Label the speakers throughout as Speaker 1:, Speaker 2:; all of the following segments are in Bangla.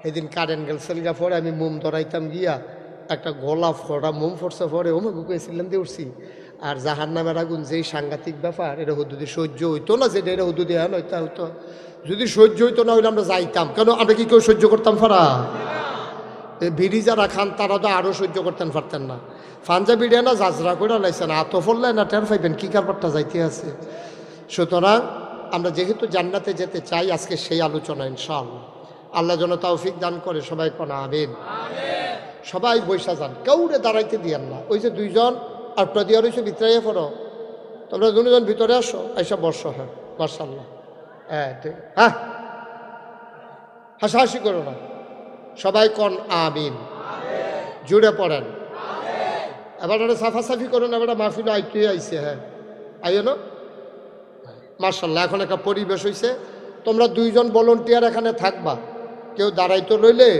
Speaker 1: সেদিন কারেন্ট গেলছিল গা পরে আমি মোম ধরাইতাম গিয়া একটা গোলাপ ফোড়া মোম ফোরছে পরে ওমে গুকুয়েছিলাম দিয়ে উঠছি। আর জাহান নামের আগুন যেই সাংঘাতিক ব্যাপার, এটা হুদুদি সহ্য হইতো না, যেটা এটা হুদুদি হ্যাঁ হইতা হইতো। যদি সহ্য হইতো না হইলে আমরা যাইতাম, কেন আমরা কি কেউ সহ্য করতাম ফারা? বিড়ি যারা খান তারা তো আরও সহ্য করতেন পারতেন না। ফাঞ্জা বিড়িয়া না জাজরা করে লাইছেন, আতো ফললে না টের পাইবেন কী কারবারটা যাইতে আছে। সুতরাং আমরা যেহেতু জান্নাতে যেতে চাই, আজকে সেই আলোচনা ইনশাআল্লাহ। আল্লাহ যেন তৌফিক দান করে, সবাই কোন আমিন। সবাই বৈশা যান, কাউরে দাঁড়াইতে দিয়েন না। ওই যে দুইজন আর প্রদিয়া রয়েছে ভিতরে পড়ো, তোমরা দুজন ভিতরে আসো, এইসব বর্ষ। হ্যাঁ মার্শাল্লাহ, হ্যাঁ ঠিক, হ্যাঁ হাসাহাসি করো না, সবাই কোন আমিন, জুড়ে পড়েন। এবার ওটা সাফাসাফি করো না, এবার মাহফিল আইতে আইছে। হ্যাঁ আইও না, মার্শাল্লাহ। এখন একটা পরিবেশ হয়েছে, তোমরা দুইজন ভলান্টিয়ার এখানে থাকবা, কেউ দাঁড়াইতে রইলে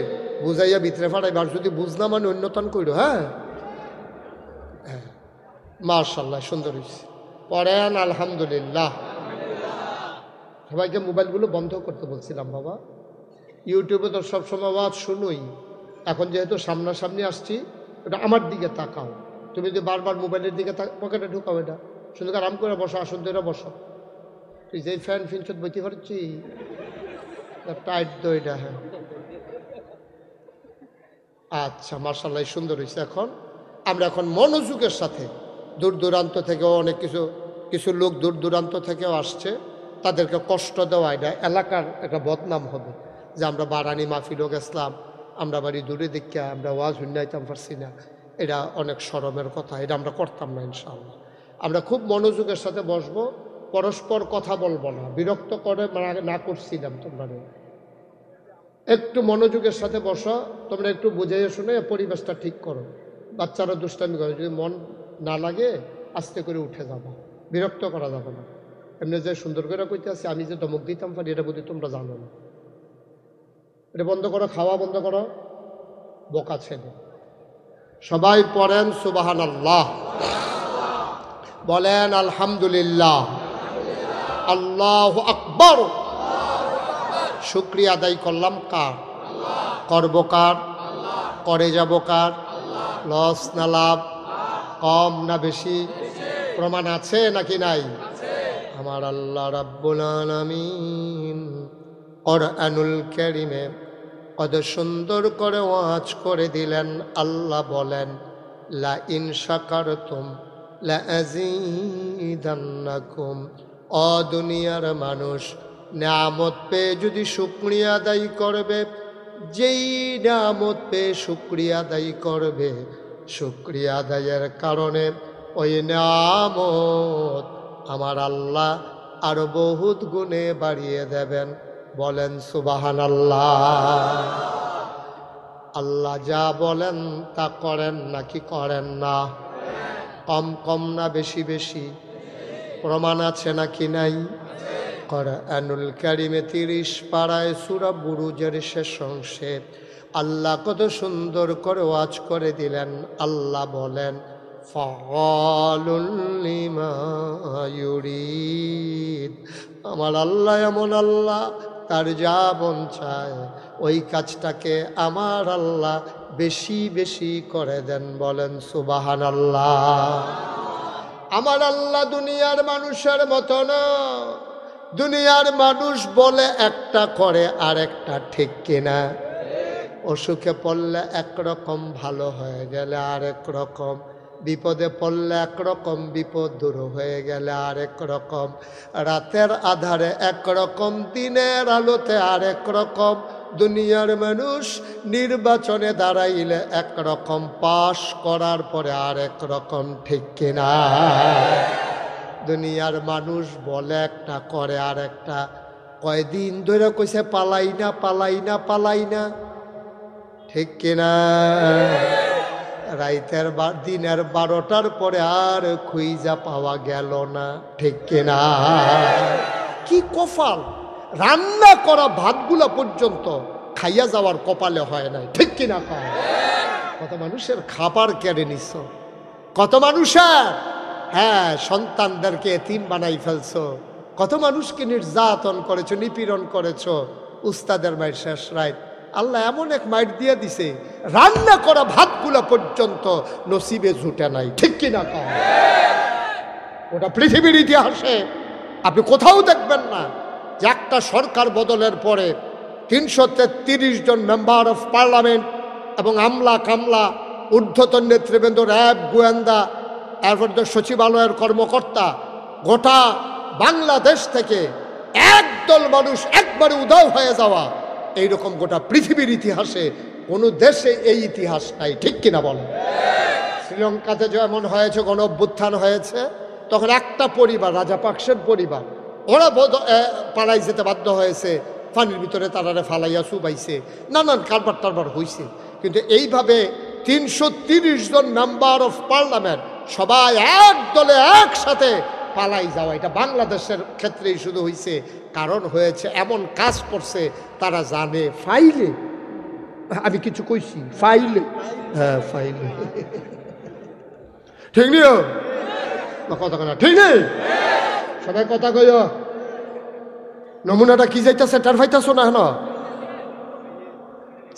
Speaker 1: বুঝাইয়া ভিতরে ফাড়াইবা, আর যদি বুঝনা মানে অন্যতন করো। হ্যাঁ হ্যাঁ মার্শাল্লাহ, সুন্দর হয়েছে। পড়েন আলহামদুলিল্লাহ। সবাইকে মোবাইলগুলো বন্ধ করতে বলছিলাম বাবা, ইউটিউবে তো সবসময় আওয়াজ শুনুই, এখন যেহেতু সামনাসামনি আসছি, ওটা আমার দিকে তাকাও। তুমি যদি বারবার মোবাইলের দিকে পকেটে ঢুকাও, এটা সুন্দর আরাম করে বসো, আসন ধরে বসো। তুই যেই ফ্যান ফিনছত বইতে পারছি টাইট দো এটা। হ্যাঁ আচ্ছা মার্শাল্লাহ, সুন্দর হয়েছে। আমরা এখন মনোযোগের সাথে, দূর দূরান্ত থেকেও অনেক কিছু লোক দূর দূরান্ত থেকেও আসছে, তাদেরকে কষ্ট দেওয়া এটা এলাকার একটা বদনাম হবে যে আমরা বারানি মাহফিলও গেছিলাম, আমরা বাড়ি দূরে দেখিয়া আমরা ওয়াজ শুনাইতাম পারছি না। এটা অনেক শরমের কথা, এটা আমরা করতাম না ইনশাআল্লাহ। আমরা খুব মনোযোগের সাথে বসবো, পরস্পর কথা বলবো না, বিরক্ত করে না করছিলাম। তোমরা একটু মনোযোগের সাথে বসো, তোমরা একটু বুঝাইয়ে শুনে পরিবেশটা ঠিক করো। বাচ্চারা দুষ্টামি করে, যদি মন না লাগে আস্তে করে উঠে যাবো, বিরক্ত করা যাবে না। এমনি যে সুন্দর করে কইতে আছে, আমি যে ধমক দিতাম পারি এটা বুঝি তোমরা জানো না। এটা বন্ধ করো, খাওয়া বন্ধ করো, বোকা ছেলে। সবাই পড়েন সুবহানাল্লাহ, বলেন আলহামদুলিল্লাহ, আল্লাহু আকবার। শুকরিয়া আদায় করলাম কার? করব কার? করে যাব কার? লস না লাভ? কম না বেশি? প্রমাণ আছে নাকি নাই? আমার আল্লাহ রাব্বুল আলামিন কোরআনুল কারীমে কত সুন্দর করে ওয়াজ করে দিলেন। আল্লাহ বলেন, লা ইন শাকারতুম লা আযীদান্নাকুম। ও দুনিয়ার মানুষ, নিয়ামত পেয়ে যদি শুকরিয়া আদায় করবে, যেই নিয়ামত পেয়ে শুকরিয়া আদায় করবে, শুকরিয়া আদায়ের কারণে ওই নিয়ামত আমার আল্লাহ আরো বহুত গুণে বাড়িয়ে দেবেন। বলেন সুবহানাল্লাহ। আল্লাহ যা বলেন তা করেন নাকি করেন না? কম কম না বেশি বেশি? প্রমাণ আছে নাকি নাই? কোরআনুল কারীমে 30 পারায় সূরা বুরুজের শেষ অংশে আল্লাহ কত সুন্দর করে ওয়াজ করে দিলেন। আল্লাহ বলেন, ফাআলুল লিমা ইউরিদ। আমার আল্লাহ এমন আল্লাহ, তার যা মন চায় ওই কাজটাকে আমার আল্লাহ বেশি বেশি করে দেন। বলেন সুবহানাল্লাহ। আমার আল্লাহ দুনিয়ার মানুষের মতো না। দুনিয়ার মানুষ বলে একটা, করে আর একটা, ঠিক কিনা? অসুখে পড়লে একরকম, ভালো হয়ে গেলে আরেক রকম, বিপদে পড়লে একরকম, বিপদ দূর হয়ে গেলে আরেক রকম, রাতের আধারে একরকম, দিনের আলোতে আরেক রকম। দুনিয়ার মানুষ নির্বাচনে দাঁড়াইলে একরকম, পাশ করার পরে আরেক রকম, ঠিক কিনা? দুনিয়ার মানুষ বলে একটা, করে আর একটা। কয়দিন ধরে কইছে পালাই না, পালাই না, পালাই না, ঠিক কিনা? রাইতের দিনের 12টার পরে আর খুঁজা পাওয়া গেল না, ঠিক কিনা? কি কপাল! রান্না করা ভাতগুলা পর্যন্ত খাইয়া যাওয়ার কপালে হয় নাই, ঠিক কিনা? কত মানুষের খাবার কেড়ে নিছ, কত মানুষের সন্তানদেরকে এতিম বানাই ফেলছো, কত মানুষকে নির্যাতন করেছো, নিপীড়ন করেছো। উস্তাদের মায়ের শেষ রাত আল্লাহ এমন এক মাইট দিয়ে দিছে, রান্না করা ভাতগুলো পর্যন্ত নসিবে জুটে নাই। ঠিক কিনা কও? ওটা পৃথিবীর ইতিহাসে আপনি কোথাও দেখবেন না যে একটা সরকার বদলের পরে 333 জন মেম্বার অফ পার্লামেন্ট এবং আমলা কামলা, ঊর্ধ্বতন নেতৃবৃন্দ, র্যাব, গোয়েন্দা, এরপর সচিবালয়ের কর্মকর্তা, গোটা বাংলাদেশ থেকে একদল মানুষ একবারে উধাও হয়ে যাওয়া, এইরকম গোটা পৃথিবীর ইতিহাসে কোনো দেশে এই ইতিহাস নাই। ঠিক কিনা বলেন? শ্রীলঙ্কাতে যেমন হয়েছে, গণ অভ্যুত্থান হয়েছে, তখন একটা পরিবার, রাজাপাকসের পরিবার, ওরা পালাই যেতে বাধ্য হয়েছে, পানির ভিতরে তারারে ফালাইয়া চুবাইছে, নানান কারবার টারবার হয়েছে। কিন্তু এইভাবে 330 জন মেম্বার অফ পার্লামেন্ট সবাই এক দলে একসাথে পালাই যাওয়া, এটা বাংলাদেশের ক্ষেত্রেই শুধু হয়েছে। কারণ হয়েছে এমন কাজ করছে তারা জানে ফাইলে, আমি কিছু কইছি ফাইলে, হ্যাঁ ফাইলে, ঠিক নিও কথা কেনা, ঠিক নেই? সবাই কথা কইও। নমুনাটা কি যাইতেছে টার ফাইতেছো না? হেন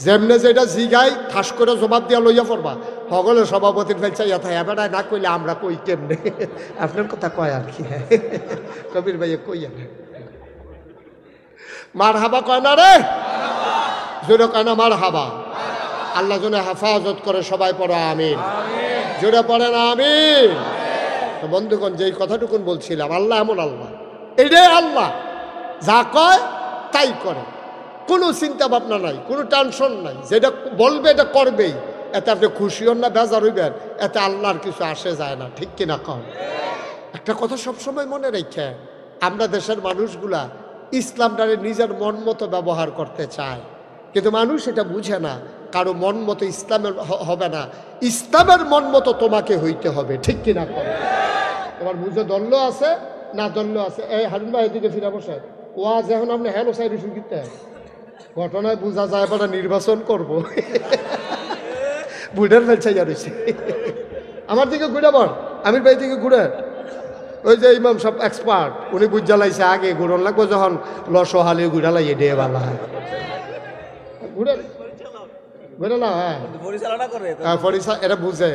Speaker 1: যেমনে যেটা জিগাই ঠাস করে জবাব দিয়া লইয়া পড়বা। সকলে সভাপতির ফেলছে এবার না কইলে আমরা কই কেমনে? আপনার কথা কয় আর কি, কবির ভাইয়ে কই আর মার হাবা কয় না রে, জোরে কয় না মার হাবা। আল্লাহ জনে হেফাজত করে, সবাই পড়ো আমিন, জোরে পড়ে না আমিন। তো বন্ধুগণ, যেই কথাটুকুন বলছিলাম, আল্লাহ এমন আল্লাহ, এইটাই আল্লাহ, যা কয় তাই করে, কোনো চিন্তা ভাবনা নাই, কোনো টেনশন নাই, যেটা বলবে এটা করবেই। এতে আপনি খুশি হন না বেজার হইবেন, এতে আল্লাহর কিছু আসে যায় না। ঠিক কিনা কন? একটা কথা সবসময় মনে রেখে, আমরা দেশের মানুষগুলা ইসলামটারে নিজের মন মতো ব্যবহার করতে চায়, কিন্তু মানুষ এটা বুঝে না। কারো মন মতো ইসলামের হবে না, ইসলামের মন মতো তোমাকে হইতে হবে। ঠিক কিনা কন? তোমার বুঝে দল্য আছে না দল্য আছে। এই হারুন ভাই এদিকে ফিরে বসে, ওয়াজ এখন আপনি হ্যালো সাইড শুনতে ঘটনায় বোঝা যায় এবার নির্বাচন করব। বুড়ার ফেলছাইয়া রয়েছে, আমার দিকে ঘুরে বল, আমির ভাই দিকে ঘুরে। ওই যে ইমাম সব এক্সপার্ট, উনি বুঝ জ্বালাইছে আগে ঘুরন লাগবো, যখন লসহালি ঘুরা লাইয়ে ডে বালা ঘুরে ঘুরে না। হ্যাঁ এটা বুঝে,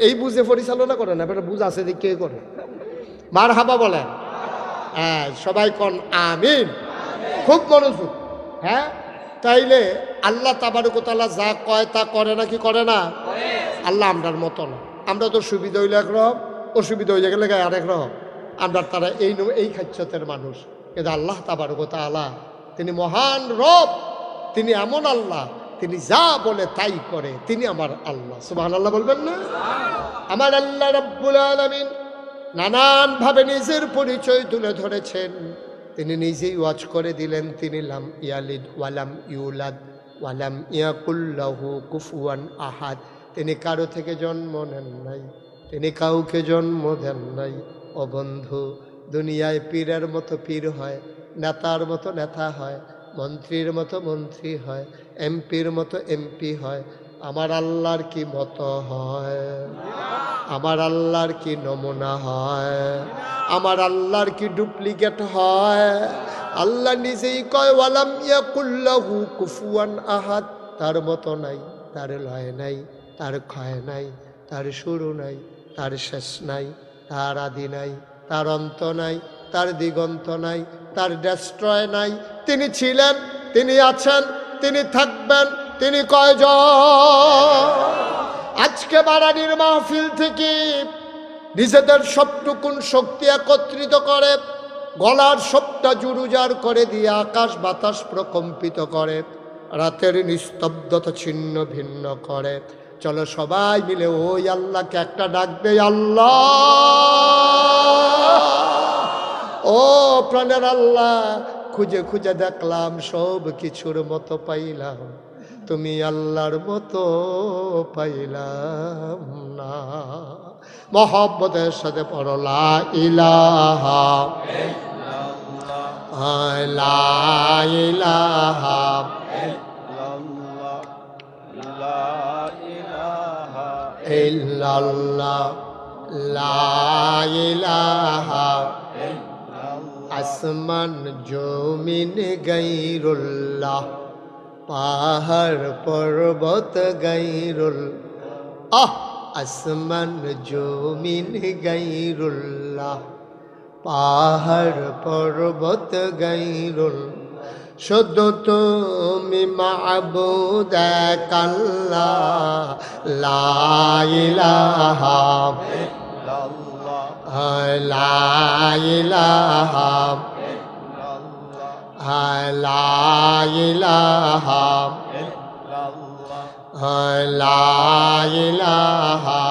Speaker 1: এই বুঝে পরিচালনা করে না, এটা বুঝ আছে যে কে করে। মার হাবা বলেন, হ্যাঁ সবাই কন আমিন, খুব মনোযোগ। হ্যাঁ, তাইলে আল্লাহ তাবারক ওয়া তাআলা যা কয় তা করে না কি করে না? আল্লাহ আমরার মতো না। আমরা তো সুবিধা হইলে একরকম, অসুবিধা হয়ে গেলে আরেক রকম। আমরা তারা এই খাচ্ছতের মানুষ। কিন্তু আল্লাহ তাবারক ওয়া তাআলা তিনি মহান রব, তিনি এমন আল্লাহ, তিনি যা বলে তাই করে, তিনি আমার আল্লাহ। সুবহানাল্লাহ বলবেন না? আমার আল্লাহ রাব্বুল আলামিন নানানভাবে নিজের পরিচয় তুলে ধরেছেন। তিনি নিজেই ওয়াজ করে দিলেন, তিনি লাম ইয়ালিদ ওয়ালাম ইউলাদ ওয়ালাম ইয়াকুল লাহু কুফুয়ান আহাদ। তিনি কারো থেকে জন্ম নেন নাই, তিনি কাউকে জন্ম দেন নাই। ও বন্ধু, দুনিয়ায় পীরের মতো পীর হয়, নেতার মতো নেতা হয়, মন্ত্রীর মতো মন্ত্রী হয়, এমপির মতো এমপি হয়। আমার আল্লাহর কি মতো হয়? আমার আল্লাহর কি নমুনা হয়? আমার আল্লাহর কি ডুপ্লিকেট হয়? আল্লাহ নিজেই কয় ওয়ালাম ইয়াকুল লাহু কুফুয়ান আহাদ, তার মতো নাই, তার লয় নাই, তার ক্ষয় নাই, তার শুরু নাই, তার শেষ নাই, তার আদি নাই, তার অন্ত নাই, তার দিগন্ত নাই, তার ডেস্ট্রয় নাই। তিনি ছিলেন, তিনি আছেন, তিনি থাকবেন, তিনি কয়জন? আজকে বারানির মাহফিল থেকে নিজেদের সবটুকুন শক্তি একত্রিত করে, গলার সবটা জুরুজার করে দিয়ে আকাশ বাতাস প্রকম্পিত করে, রাতের নিস্তব্ধতা ছিন্ন ভিন্ন করে। চলো সবাই মিলে ওই আল্লাহকে একটা ডাকবে, আল্লাহ ও প্রাণের আল্লাহ। খুঁজে খুঁজে দেখলাম সব কিছুর মতো পাইলাম, তুমি আল্লাহর মতো পাইলাম না। মহব্বতের সাথে পড়ো লা ইলাহা লা ইলাহা ইল্লাল্লাহ লা ইলাহা আসমান জমিন গায়রুল্লাহ পাহাড় পর্বত গাইরুল আসমান জমিন গাইরুল্লাহ, পাহাড় পর্বত গাইরুল, শুধু তুমি মাবুদ এক আল্লাহ, লা ইলাহা ইল্লাল্লাহ, লা ইলাহা লা ইলাহা লা ইলাহা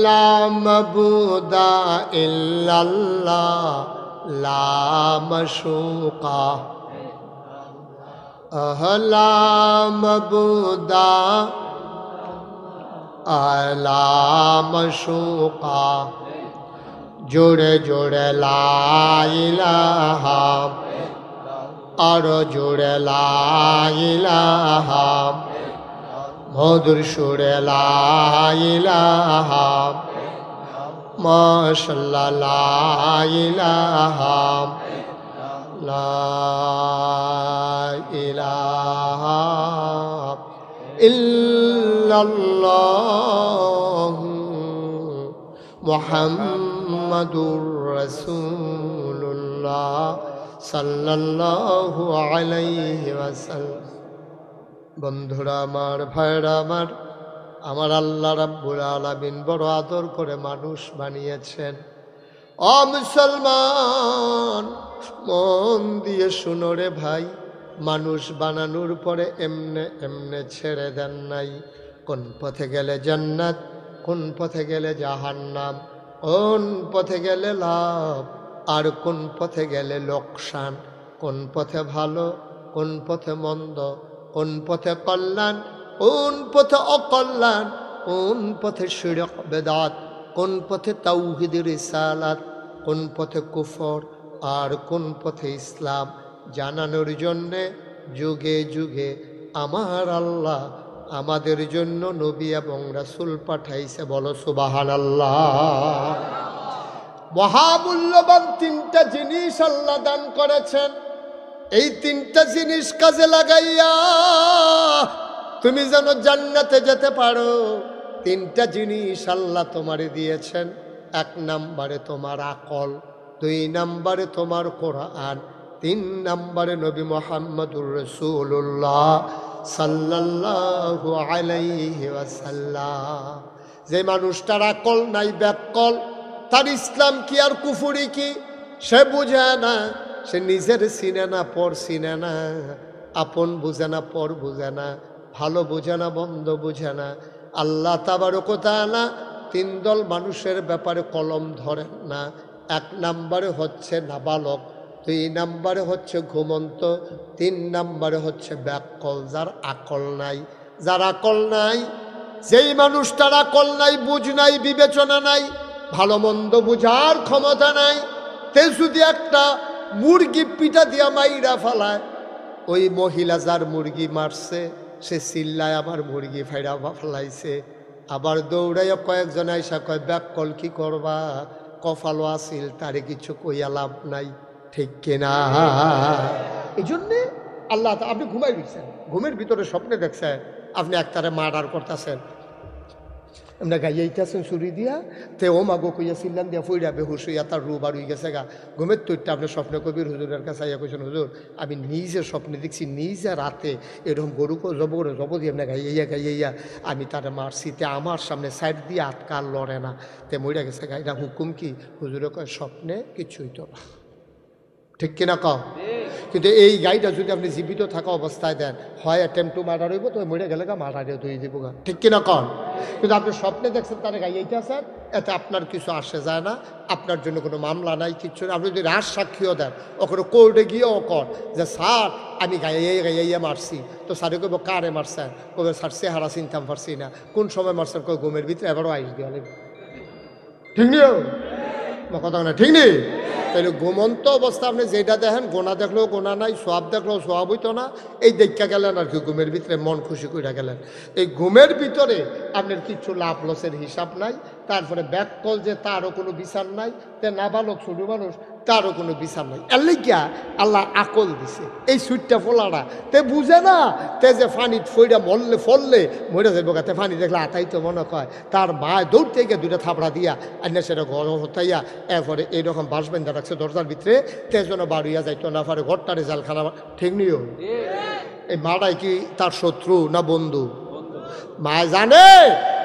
Speaker 1: লা মাবুদা ইল্লাল্লাহ, লা মাশুকা লা মাবুদা লা মাশুকা, জোড়ে জোড়ে লা ইলাহা, আরো জোড়ে লা ইলাহা, মধুর সুরে লা ইলাহা, মাশাআল্লাহ লা ইলাহা লা ইলাহা ইল্লাল্লাহ মুহাম্মাদুর রাসূলুল্লাহ সাল্লাল্লাহু আলাইহি ওয়াসাল্লাম। বন্ধুরা আমার, ভাইরা আমার, আমার আল্লাহ রাব্বুল আলামিন বড় আদর করে মানুষ বানিয়েছেন। ও মুসলমান, মন দিয়ে শুনো রে ভাই, মানুষ বানানোর পরে এমনে এমনে ছেড়ে দেন নাই। কোন পথে গেলে জান্নাত, কোন পথে গেলে জাহান্নাম, কোন পথে গেলে লাভ আর কোন পথে গেলে লোকসান, কোন পথে ভালো, কোন পথে মন্দ, কোন পথে কল্যাণ, কোন পথে অকল্যাণ, কোন পথে শিরক বেদাত, কোন পথে তাওহীদ রিসালাত, কোন পথে কুফর আর কোন পথে ইসলাম জানানোর জন্যে যুগে যুগে আমার আল্লাহ আমাদের জন্য নবী এবং রাসূল পাঠাইছে। বলো সুবহানাল্লাহ। মহামূল্যবান তিনটা জিনিস আল্লাহ দান করেছেন। এই তিনটা জিনিস কাজে লাগাইয়া তুমি যেন জান্নাতে যেতে পারো, তিনটা জিনিস আল্লাহ তোমারে দিয়েছেন। এক নম্বরে তোমার আকল, দুই নম্বরে তোমার কোরআন, তিন নম্বরে নবী মুহাম্মদুর রাসূলুল্লাহ সাল্লাল্লাহু আলাইহি ওয়াসাল্লাম। যে মানুষটার আকল নাই, ব্যাকল, তার ইসলাম কি আর কুফরি কি সে বুঝে না। সে নিজের চিনে না, পর চিনে না, আপন বুঝে না, পর বুঝে না, ভালো বুঝে না, মন্দ বুঝে না। আল্লাহ তাবারক ওয়া তাআলা তিন দল মানুষের ব্যাপারে কলম ধরেন না। এক নম্বরে হচ্ছে নাবালক, দুই নম্বরে হচ্ছে ঘুমন্ত, তিন নম্বরে হচ্ছে ব্যাকল, যার আকল নাই। যার আকল নাই, যেই মানুষটার আকল নাই, বুঝ নাই, বিবেচনা নাই, ভালো মন্দ বুঝার ক্ষমতা নাই, তে যদি একটা মুরগি পিঠা দিয়া মাইরা ফালায়, ওই মহিলা যার মুরগি মারছে সে চিল্লায় আমার মুরগি ফাইরা ফেলাইছে। আবার দৌড়াইয়া কয়েকজন আইসা কয় ব্যাকল কি করবা, কপালও আসিল, তারে কিছু কইয়া লাভ নাই। ঠিক কিনা? এই জন্যে আল্লাহ, আপনি ঘুমাই দিচ্ছেন, ঘুমের ভিতরে স্বপ্নে দেখছেন আপনি একটারে মার্ডার করতেছেন, আমরা গাইয়াইতেছেন চুরি দিয়া, তে ও মাগো কইয়া চিল্লান দিয়া ফইরা বেহুশ হইয়া তার রু বার হয়ে গেছে গা। ঘুমের তৈরটা আপনি স্বপ্নে কবির হুজুরের কাছে আইয়া কইছেন, হুজুর আমি নিজে স্বপ্নে দেখছি, নিজে রাতে এরকম গরুকে জব করে জব দিয়ে আপনি গাইয়াইয়া আমি তারা মারছি, তে আমার সামনে সাইড দিয়ে আটকাল লড়ে না, তে মইরা গেছে গা। এটা হুকুম কি? হুজুরে কয় স্বপ্নে কিছুই তো না। ঠিক কিনা কও? কিন্তু এই গাইটা যদি আপনি জীবিত থাকা অবস্থায় দেন, হয় অ্যাটেম্প টু মার্ডার হইব, তো মরে গেলে গা মার্ডারে ধুয়ে দিব গা। ঠিক কিনা কন? কিন্তু আপনি স্বপ্নে দেখছেন তারা গাইয়াইতে আছেন, এতে আপনার কিছু আসে যায় না, আপনার জন্য কোনো মামলা নাই, কিচ্ছু না। আপনি যদি রাজ সাক্ষীও দেন, ওখানে কোর্টে গিয়েও কর যে স্যার আমি গাইয়াইয়া মারছি, তো স্যারে কইব কারে মারছেন? কবে স্যার চেহারা চিনতাম পারছি না। কোন সময় মারছেন? কই ঘুমের ভিতরে, এবারও আইস দিয়ে। ঠিক নিও কথা না, ঠিক নেই? তাহলে ঘুমন্ত অবস্থা আপনি যেটা দেখেন, গোনা দেখলেও গোনা নাই, সোয়াব দেখলেও সোয়াব হইতো না, এই দেখা গেলেন আর কি, ঘুমের ভিতরে মন খুশি করে গেলেন। এই ঘুমের ভিতরে আপনার কিছু লাভ লসের হিসাব নাই, তারপরে ব্যাককল যে তারও কোনো বিচার নাই, তে নাবালক ছোট মানুষ তারও কোনো বিচার নাই। এর লিগা আল্লাহ আকল দিছে এই সুইটটা ফোলাটা, তে বুঝে না তে যে ফানি ফইরা মরলে ফললে মরে যাবো গাতে ফানি দেখলে আতাই তো মনে কয় তার মা দৌড়তে গিয়ে দুটা থাপড়া দিয়া আইনা সেটা ঘর হতাইয়া এরপরে এইরকম বাঁশ বেঁধে রাখছে দরজার ভিতরে, তে যেন বাড়িয়া যাইতো না পারে ঘরটা রেজাল খানা ঠিক নিও। এই মাটাই কি তার শত্রু না বন্ধু? মা জানে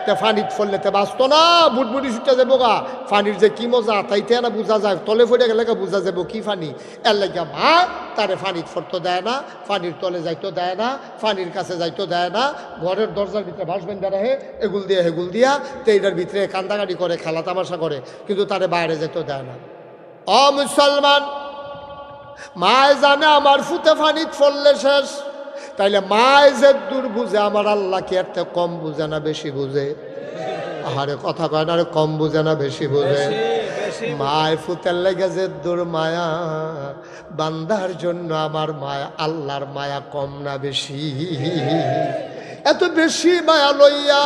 Speaker 1: তে ফানিত ফললে তে বাঁচতো না, বুটবুটি ছুটে যাবো গা, ফানির যে কি মজা তাইতে না বোঝা যায়, তলে ফেটে গেলে বোঝা যাবো কি ফানি। এর লাগে মা তারে ফানিত ফরতো দেয় না, ফানির তলে যাইতো দেয় না, ফানির কাছে যাইতো দেয় না, ঘরের দরজার ভিতরে বাঁশ বেঁধে রাখে এগুল দিয়া হেগুল দিয়া, তো এইটার ভিতরে কান্দাকাটি করে খেলা তামাশা করে, কিন্তু তারে বাইরে যেতে দেয় না। অ মুসলমান, মায় জানে আমার ফুতে ফানিত ফললে শেষ, তাইলে মায় যে দূর বুঝে আমার আল্লাহ কি একটা কম বুঝে না বেশি বুঝে? আরে কথা কয় না, কম বুঝে না বেশি বুঝে? মায় ফুতের লেগে যে দূর মায়া, বান্দার জন্য আমার মায়া আল্লাহর মায়া কম না বেশি? এত বেশি মায়া লইয়া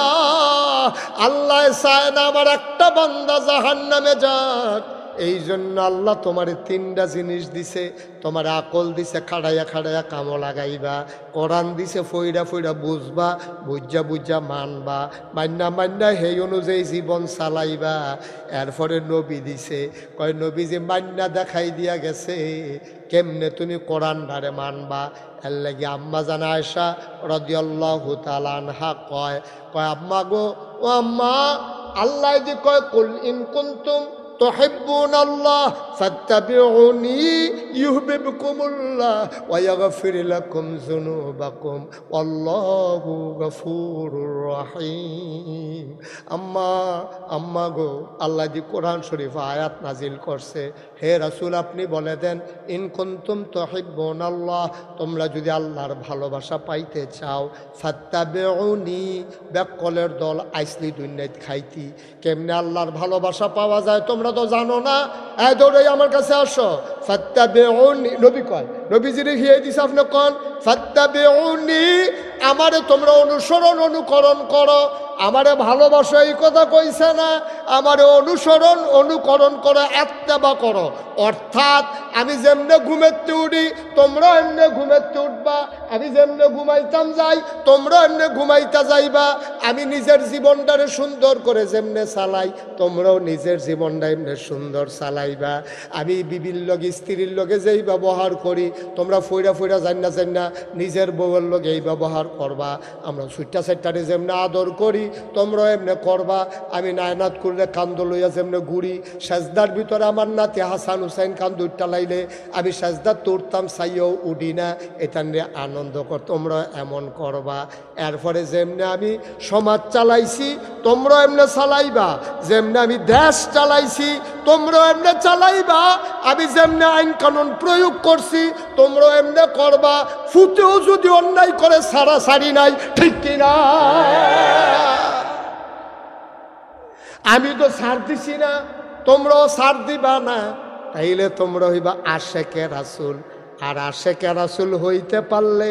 Speaker 1: আল্লাহ চায় না আমার একটা বান্দা জাহান্নামে যাক। এই জন্য আল্লাহ তোমার তিনটা জিনিস দিছে, তোমার আকল দিছে খাড়াইয়া খাড়াইয়া কামো লাগাইবা, কোরআন দিছে ফইরা ফইরা বুঝবা, বুঝা বুঝা মানবা, মান্না মান্না সেই অনুযায়ী জীবন চালাইবা। এরপরে নবী দিছে, কয় নবী যে মান্না দেখাই দিয়া গেছে কেমনে তুমি কোরআন ধারে মানবা। এর লাগে আম্মা জানা আয়েশা রাদিয়াল্লাহু তাআলা আনহা কয় আম্মা গো, ও আম্মা, আল্লাহ যে কয় কুল ইন কুনতুম تحبون الله فاتبعوني يحببكم الله ويغفر لكم ذنوبكم والله غفور رحيم। আম্মা গো, আল্লাহ দি কোরআন শরীফ আয়াত নাজিল করছে, হে রাসূল আপনি বলে দেন ইন কুনতুম তুহিব্বুনাল্লাহ, তোমরা যদি আল্লাহর ভালোবাসা পাইতে চাও, ফাত্তাবিউনি, ব্যাককলের দল আইসলি দুনিয়াত খাইতি, কেমনে আল্লাহর ভালোবাসা পাওয়া যায় তোমরা তো জানো না, এই দৌড়ে আমার কাছে আসো। ফাত্তাবিউনি, নবী কয়, নবীজিরে হিয়ে দিছে আপনি কোন ফাত্তাবিউনি, আমারে তোমরা অনুসরণ অনুকরণ করো। আমারে ভালোবাসো এই কথা কইছে না, আমারে অনুসরণ অনুকরণ করো, ইত্তেবা করো। অর্থাৎ আমি যেমনে ঘুমেতে উঠি তোমরা এমনে ঘুমেতে উঠবা, আমি যেমনে ঘুমাইতাম যাই তোমরা এমনে ঘুমাইতা যাইবা, আমি নিজের জীবনটারে সুন্দর করে যেমনে চালাই তোমরাও নিজের জীবনটা এমনে সুন্দর চালাইবা। আমি বিবির লগে স্ত্রীর লগে যেই ব্যবহার করি তোমরা ফইরা ফইরা জান না নিজের বউয়ের লগে এই ব্যবহার করবা। আমরা সুইটা সাইটারে যেমনে আদর করি তোমরা এমনি করবা। আমি নায়নাত করলে কান্দ লইয়া যেমনি ঘুরি, সাজদার ভিতরে আমার নাতি হাসান হুসাইন কান্দ টালাইলে আমি সাজদার তুরতাম চাইও উঠি না, এটা নিয়ে আনন্দ কর, তোমরা এমন করবা। এরপরে যেমনি আমি সমাজ চালাইছি তোমরা এমনি চালাইবা, যেমনি আমি দেশ চালাইছি তোমরা এমনি চালাইবা, আমি যেমনি আইন কানুন প্রয়োগ করছি তোমরা এমনি করবা। ফুতেও যদি অন্যায় করে সারা সারি নাই, ঠিক কিনা? আমি তো ছাড় দিছি না, তোমরাও ছাড় দিবা না, তাইলে তোমরা হইবা আশেকে রাসূল। আর আশেকে রাসূল হইতে পারলে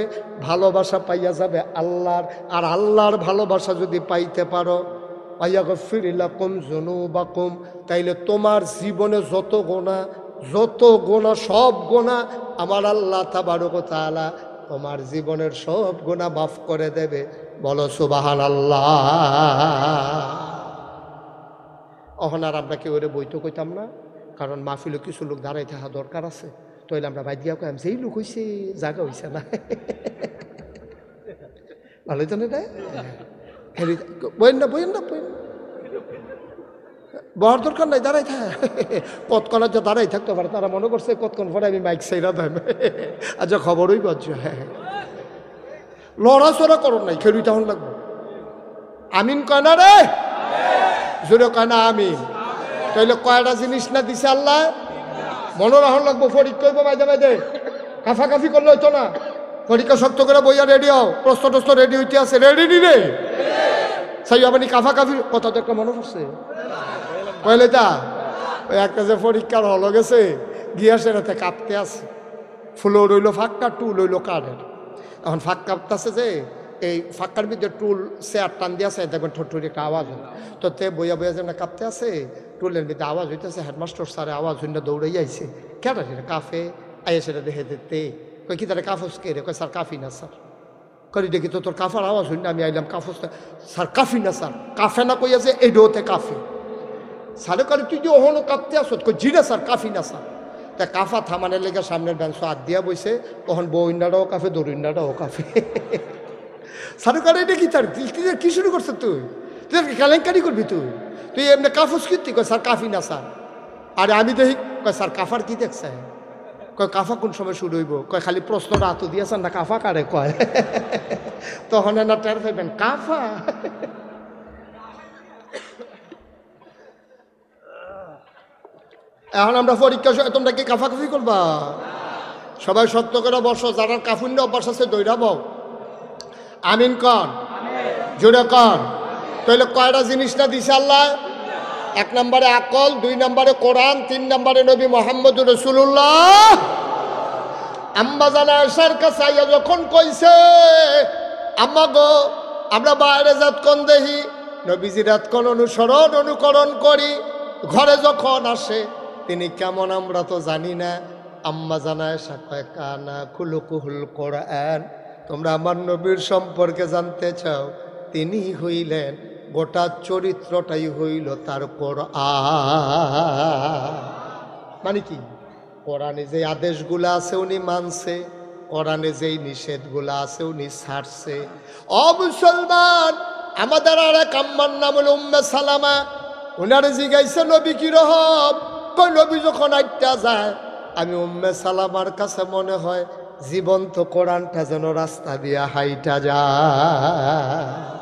Speaker 1: ভালোবাসা পাইয়া যাবে আল্লাহর, আর আল্লাহর ভালোবাসা যদি পাইতে পারো ওয়ায়াগফির লাকুম যুনুবাকুম, তাইলে তোমার জীবনে যত গোনা সব গোনা আমার আল্লাহ তাবারক ওয়া তাআলা তোমার জীবনের সব গোনা মাফ করে দেবে। বলো সুবহানাল্লাহ। অহন আর আমরা কেউ ওরে বইতে কইতাম না, কারণ মাহফিলে কিছু লোক দাঁড়াই থাকা দরকার আছে। তাইলে আমরা ভাই দিয়া কইম যেই লোক হইছে জায়গা হইছে না, ভালোই তো না বইন না বহার দরকার নাই, দাঁড়াই থাক। কতক্ষণ যে দাঁড়াই থাকতে পারে, তারা মনে করছে কতক্ষণ পরে আমি মাইক সাইরা দেব। আচ্ছা খবরই পাচ্ছ, হ্যাঁ লড়াচড়া করো নাই, খেলুই তখন লাগবো। আমিন কয় না রে, জোরে কয় না আমিন। তাইলে কয়টা জিনিস না দিছে আল্লাহ, মনে রাখুন লাগবো। পরীক্ষা হইব মাঝে কাফাকাফি করলে হইতো না। পরীক্ষা শক্ত করে বইয়া রেডি হও, প্রশ্ন টস্ত রেডি হইতে আছে, রেডি নি রে সাই আপনি কাফাকাফি কথা তো একটা মনে পড়ছে কইলে তা ওই একটা যে পরীক্ষার হল গেছে গিয়া সেটাতে কাঁপতে আছে, ফুলো রইল ফাঁকা, টু লইল কাঠের। এখন ফাঁক কাঁপতেছে যে এই ফাঁকার ভিতরে টুল চেয়ার টান দিয়ে আছে, দেখবেন ঠোঁটুরি একটা আওয়াজ হয়। তো তে বইয়া বইয়া যেন কাঁপতে আছে, টুলের ভিতরে আওয়াজ হইতেছে, হেডমাস্টার স্যারে আওয়াজ হইনা দৌড়াই আইছে, কেন রে কাফে আইয়া সেটা দেখে দিতে কই কি তারা কাফস কে রে? কয় স্যার কাফি না স্যার। করি দেখি তো তোর কাফার আওয়াজ হইনা আমি আইলাম কাফস, স্যার কাফি না স্যার, কাফে না কইয়া যে এই ডোতে কাফি। স্যারে করে তুই যে ওহনো কাঁপতে আসত, কই জি না স্যার কাফি না স্যার। তা কাফা থামানের লেগে সামনের বেঞ্চ হাত দিয়া বইছে, তখন বইন্ডাটাও কাফে দরিন্ডাটাও কাফে। স্যারে করে এটা কি তার কি শুরু করছে তুই? তুই কেলেঙ্কারি করবি তুই? তুই এমনি কাফুস কীর্তি কয় স্যার কাফি না স্যার। আরে আমি দেখি কয় স্যার কাফার কি দেখছে? কয় কাফা কোন সময় শুরু হইব? কয় খালি প্রশ্নটা হাতু দিয়েছেন না কাফা কারে কয়। তখন না টের পাইবেন কাফা। এখন আমরা পরীক্ষা, তোমরা কি কাফাকাফি করবা? সবাই সত্য করে বসো, যারা কাফুন্য অভ্যাস আছে দৈরাব আমিন কন, জোরে কন। তাহলে কয়টা জিনিসটা দিছে আল্লাহ? 1 নম্বরে আকল, 2 নম্বরে কোরআন, 3 নম্বরে নবী মুহাম্মদুর রাসূলুল্লাহ। আম্মা জানা আয়েশার কাছে আইয়া যখন কইছে, আম্মা গো আমরা বাইরে জাত কোন দেহি, নবীজির রাত কোন অনুকরণ করি, ঘরে যখন আসে তিনি কেমন আমরা তো জানি না। আম্মা জানা আয়েশা কয় কানা খুলুকুহুল কোরআন, তোমরা আমার নবীর সম্পর্কে জানতে চাও, তিনি হইলেন গোটা চরিত্রটাই হইল তার কোরআন। মানে কি? কোরআনে যে আদেশগুলো আছে উনি মানছে, কোরআনে যেই নিষেধগুলো আছে উনি ছাড়ছে। ও মুসলমান, আমাদের আর এক আম্মার নাম হল উম্মে সালামা। উনারে জিগাইছে নবী কি রহম? কই নবী যখন আইটা যায়, আমি উম্মে সালামার কাছে মনে হয় জীবন্ত কোরআনটা যেন রাস্তা দিয়া হাইটা যায়।